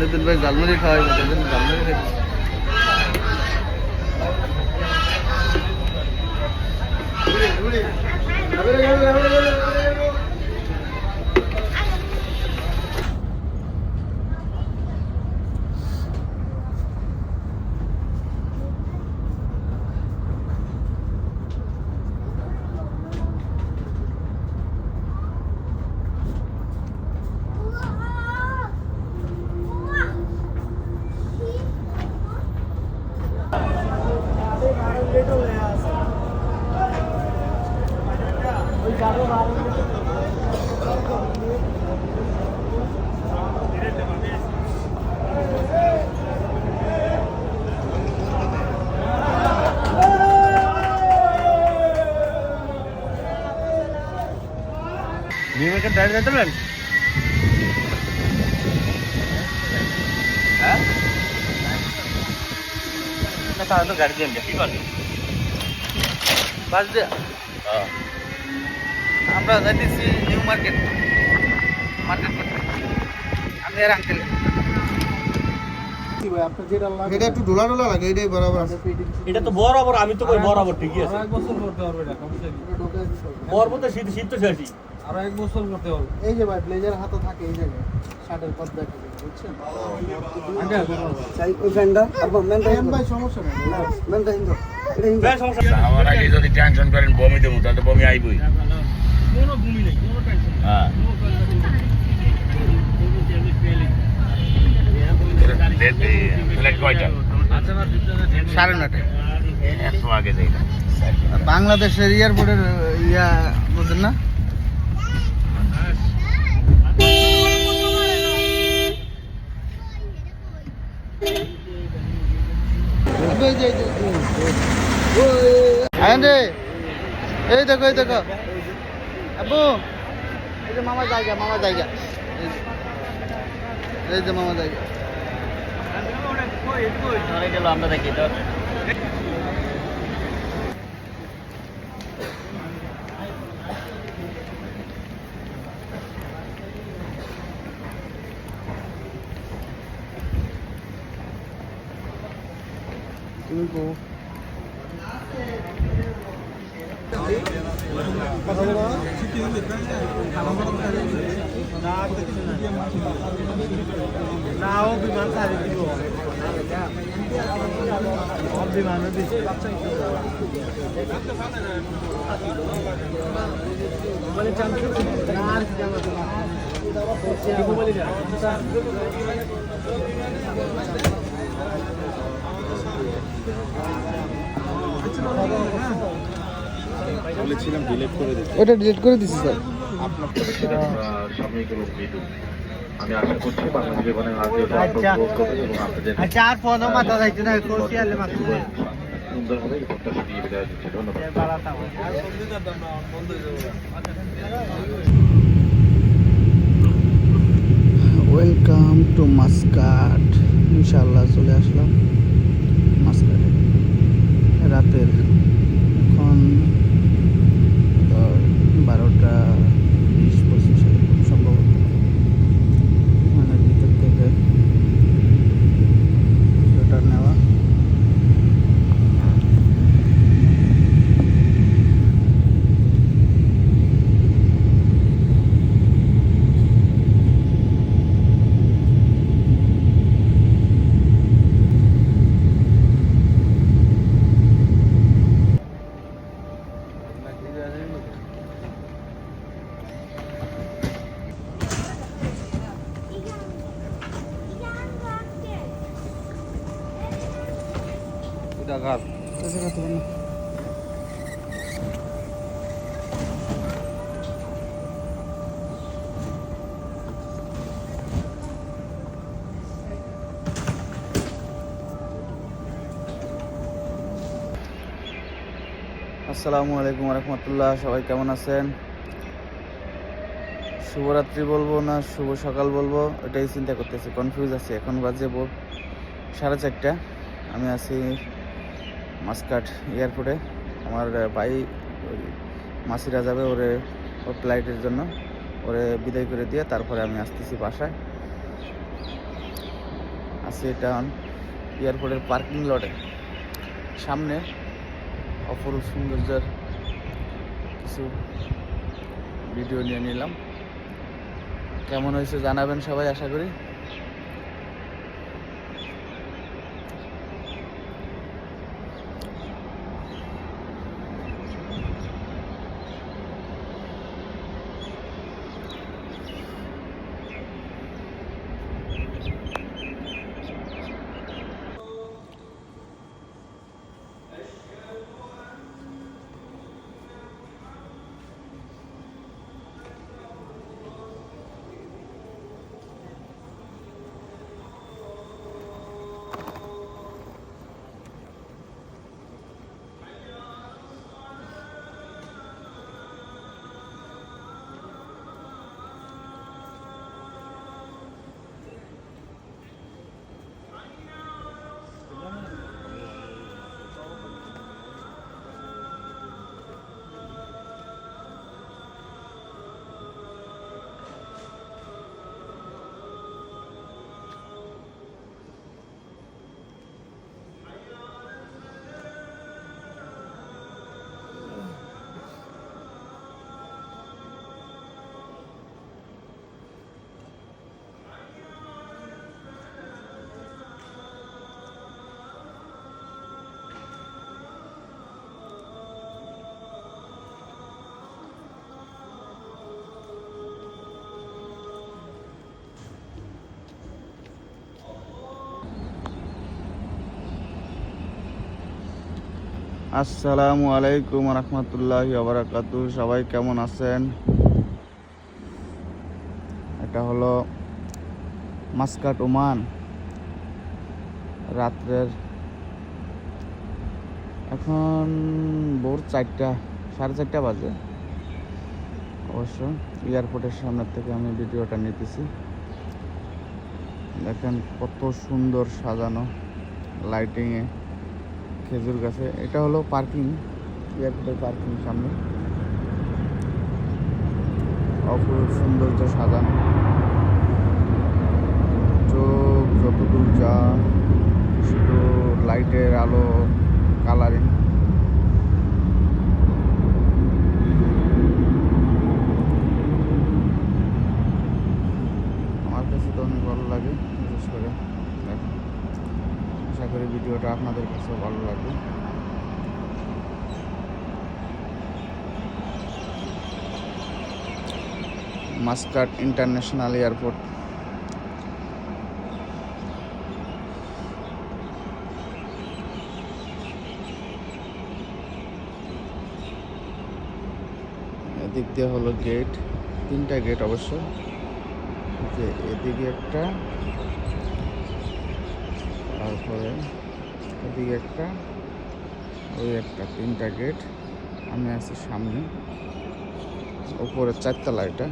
মজাদিন ভাই জালমুড়ি খাওয়াই, মজাদিন জালমুড়ি খাই। ভীমের ডাইরে যেতে পারেন? হ্যাঁ না, তাহলে তো গাড়ি দিয়ে কি করবে বাস দিয়ে। আমরা যাইতেছি নিউ মার্কেট করতে। আমি আর আঙ্কেল এটা একটু ঢোলা লাগে, এটাই বরাবর আছে। এটা তো বরাবর, আমি তো কই বরাবর ঠিকই আছে। এক বছর করতে পারবে এটা কম সে বরাবর তো শীত তো শেষই। আর এক বছর করতে পারবে। এই যে ভাই ব্লেজার হাতে থাকে এই জায়গায় শার্টের পর্দা থাকে, বুঝছেন? আগে চাই ওই ফ্যানটা আর মেনটা ভাই সমস্যা নেই, মেনটা হিন্দু এটা হিন্দু বেশ সমস্যা। আমার আগে যদি টেনশন করেন বমি দেবো, তাহলে বমি আইবই। কোনো ভূমি নেই, কোনো টেনশন নেই। হ্যাঁ কয়টা? 9:30 একশো আগে যাই না। বাংলাদেশের এয়ারপোর্টের ইয়া বুঝেন না? এই দেখো আব্বু, এই যে মামা জায়গা এই যে মামা জায়গা ধরে গেল, আমরা দেখি তো। তুমি কো নাও বিমান ছাড়ে দিব। বিমানের দিচ্ছে মানে চান্স বলেছিলাম ডিলিট করে দিতে। ওটা ডিলিট করে দিছি স্যার। সাময়িক এবং মৃদু। আমি আশা করছি বাংলাদেশ জীবনে আচ্ছা আর ফোনও মাথা যাইতে না, কোর্সিয়ালে মাথা সুন্দরভাবে প্রত্যাশা দিয়ে বিদায় দিচ্ছি। ধন্যবাদ। Welcome to Muscat. ইনশাআল্লাহ চলে আসলাম মাস্কাটে রাতের। এখন 12:20-25 খুব সম্ভবত। মানে ভিতর থেকে সোয়েটার নেওয়া। ঢাকার আসসালামু আলাইকুম রহমতুল্লাহ। সবাই কেমন আছেন? শুভরাত্রি বলবো না শুভ সকাল বলবো, এটাই চিন্তা করতেছি, কনফিউজ আছি। এখন বাজে 4:30। আমি আছি মাস্কাট এয়ারপোর্টে। আমার ভাই ওই মাসিরা যাবে ওর ফ্লাইটের জন্য, ওরে বিদায় করে দিয়ে তারপরে আমি আসতেছি বাসায়। আছে এটা এয়ারপোর্টের পার্কিং লটে সামনে অপরূপ সৌন্দর্যের কিছু ভিডিও নিয়ে নিলাম। কেমন হয়েছে জানাবেন সবাই, আশা করি। আসসালামু আলাইকুম রহমতুল্লাহি ওয়া সবাই কেমন আছেন? এটা হলো মাস্কাট, ওমান। রাত্রের এখন ভোর 4টা, 4:30 বাজে। অবশ্য এয়ারপোর্টের সামনের থেকে আমি ভিডিওটা নিতেছি। দেখেন কত সুন্দর সাজানো লাইটিংয়ে, খেজুর গাছে। এটা হলো পার্কিং, এয়ারপোর্টের পার্কিং সামনে। অপূর্ব সৌন্দর্য সাজানো, চোখ যতদূর যা শুধু লাইটের আলো, কালারিং। আমার কাছে তো অনেক ভালো লাগে, বিশেষ করে দেখেন। আশা করি ভিডিওটা আপনাদের কাছেও ভালো লাগবে। Muscat international airport. এদিক দিয়ে হলো গেট, 3টা গেট অবশ্য। যে এদিকে একটা, তারপরে এদিকে একটা, ওই একটা, 3টা গেট। আমি আছি সামনে, উপরে 4তলা এটা।